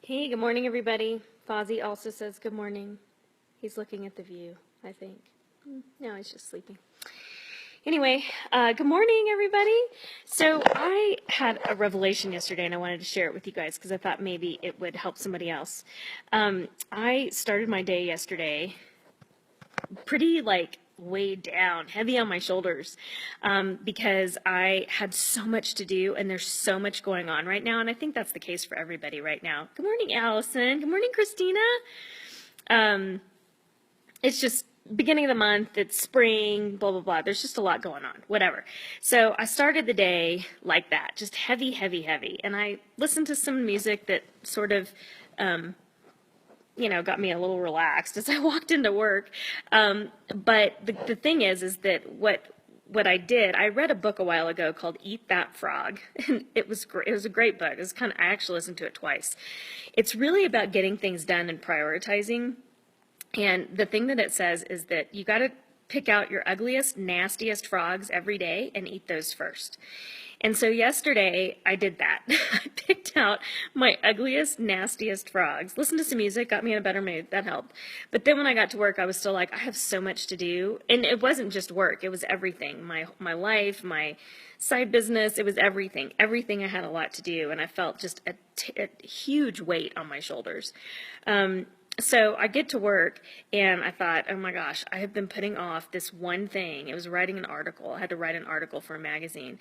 Hey, good morning, everybody. Fozzie also says good morning. He's looking at the view, I think. No, he's just sleeping. Anyway, good morning, everybody. So I had a revelation yesterday, and I wanted to share it with you guys because I thought maybe it would help somebody else. I started my day yesterday pretty weighed down, heavy on my shoulders, because I had so much to do and there's so much going on right now. And I think that's the case for everybody right now. Good morning, Allison. Good morning, Christina. It's just beginning of the month. It's spring, blah, blah, blah. There's just a lot going on, whatever. So I started the day like that, just heavy, heavy, heavy. And I listened to some music that sort of, got me a little relaxed as I walked into work. But the thing is that what I did, I read a book a while ago called Eat That Frog, and it was great. It was a great book. I actually listened to it twice. It's really about getting things done and prioritizing. And the thing that it says is that you got to pick out your ugliest, nastiest frogs every day and eat those first. And so yesterday I did that. I picked out my ugliest, nastiest frogs, listened to some music, got me in a better mood. That helped. But then when I got to work, I was still like, I have so much to do. And it wasn't just work. It was everything. My life, my side business. It was everything. Everything. I had a lot to do. And I felt just a huge weight on my shoulders. So I get to work and I thought, oh my gosh, I have been putting off this one thing. It was writing an article. I had to write an article for a magazine.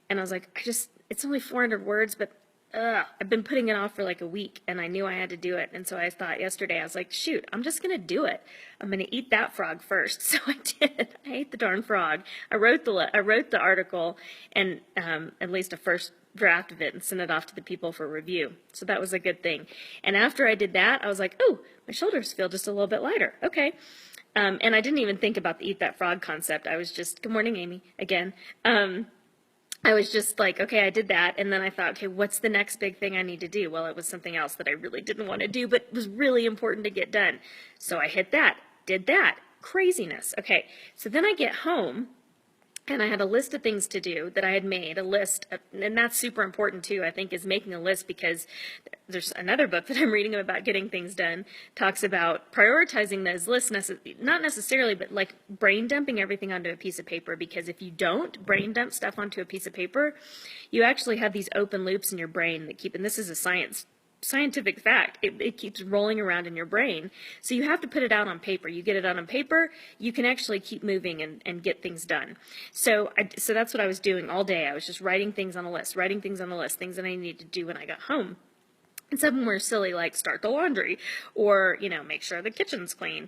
And I was like, it's only 400 words, but I've been putting it off for like a week and I knew I had to do it. And so I thought yesterday, I was like, shoot, I'm just going to do it. I'm going to eat that frog first. So I did. I ate the darn frog. I wrote the article and at least a first draft of it and sent it off to the people for review. So that was a good thing. And after I did that, I was like, oh, my shoulders feel just a little bit lighter. Okay. And I didn't even think about the eat that frog concept. I was just, good morning, Amy, again. I was just like, okay, I did that. And then I thought, okay, what's the next big thing I need to do? Well, it was something else that I really didn't want to do, but was really important to get done. So I hit that, did that. Craziness. Okay. So then I get home and I had a list of things to do that I had made, and that's super important too, I think, is making a list, because there's another book that I'm reading about getting things done, talks about prioritizing those lists, not necessarily, but like brain dumping everything onto a piece of paper, because if you don't brain dump stuff onto a piece of paper, you actually have these open loops in your brain that keep, and this is a scientific fact, it keeps rolling around in your brain. So you have to put it out on paper. You get it out on paper, you can actually keep moving and get things done. So that's what I was doing all day. I was just writing things on a list, things that I needed to do when I got home. And some of them were silly, like start the laundry, or, make sure the kitchen's clean,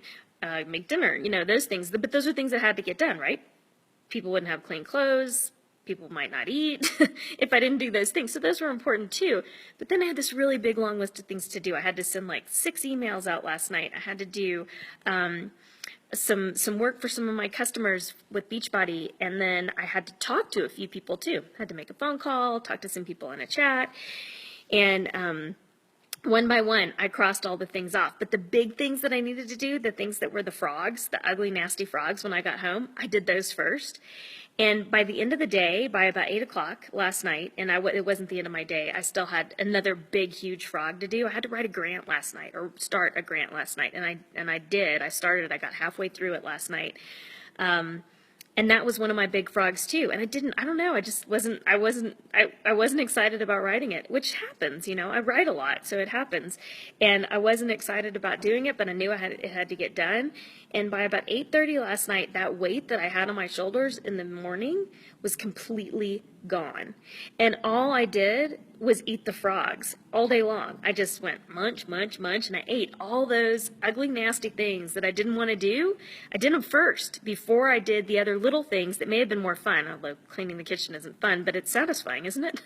make dinner, those things. But those are things that had to get done, right? People wouldn't have clean clothes. People might not eat if I didn't do those things. So those were important too. But then I had this really big long list of things to do. I had to send like 6 emails out last night. I had to do some work for some of my customers with Beachbody. And then I had to talk to a few people too. I had to make a phone call, talk to some people in a chat. And one by one, I crossed all the things off. But the big things that I needed to do, the things that were the frogs, the ugly, nasty frogs when I got home, I did those first. And by the end of the day, by about 8 o'clock last night, and it wasn't the end of my day, I still had another big, huge frog to do. I had to write a grant last night, or start a grant last night, and I did. I started it. I got halfway through it last night. And that was one of my big frogs too. And I wasn't excited about writing it, which happens, I write a lot, so it happens. And I wasn't excited about doing it, but I knew it had to get done. And by about 8:30 last night, that weight that I had on my shoulders in the morning was completely gone. And all I did was eat the frogs all day long. I just went munch, munch, munch, and I ate all those ugly, nasty things that I didn't want to do. I did them first before I did the other little things that may have been more fun, although cleaning the kitchen isn't fun, but it's satisfying, isn't it?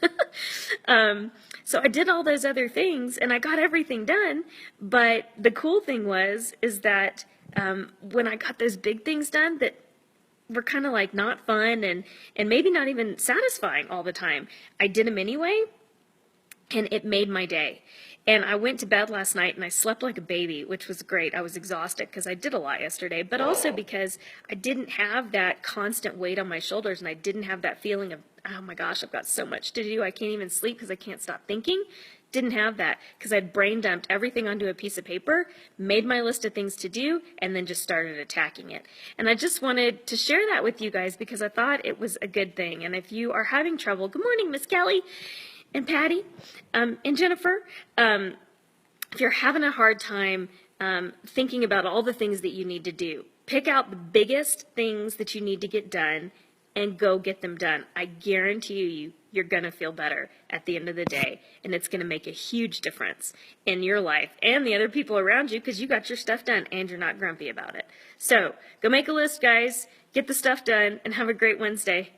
So I did all those other things, and I got everything done. But the cool thing is that when I got those big things done that were kind of like not fun and maybe not even satisfying all the time, I did them anyway, and it made my day. And I went to bed last night and I slept like a baby, which was great. I was exhausted because I did a lot yesterday, but also because I didn't have that constant weight on my shoulders, and I didn't have that feeling of, oh my gosh, I've got so much to do. I can't even sleep because I can't stop thinking. Didn't have that because I'd brain dumped everything onto a piece of paper, made my list of things to do, and then just started attacking it. And I just wanted to share that with you guys because I thought it was a good thing. And if you are having trouble, good morning, Miss Kelly and Patty and Jennifer. If you're having a hard time thinking about all the things that you need to do, pick out the biggest things that you need to get done and go get them done. I guarantee you, you're going to feel better at the end of the day, and it's going to make a huge difference in your life and the other people around you because you got your stuff done and you're not grumpy about it. So go make a list, guys, get the stuff done, and have a great Wednesday.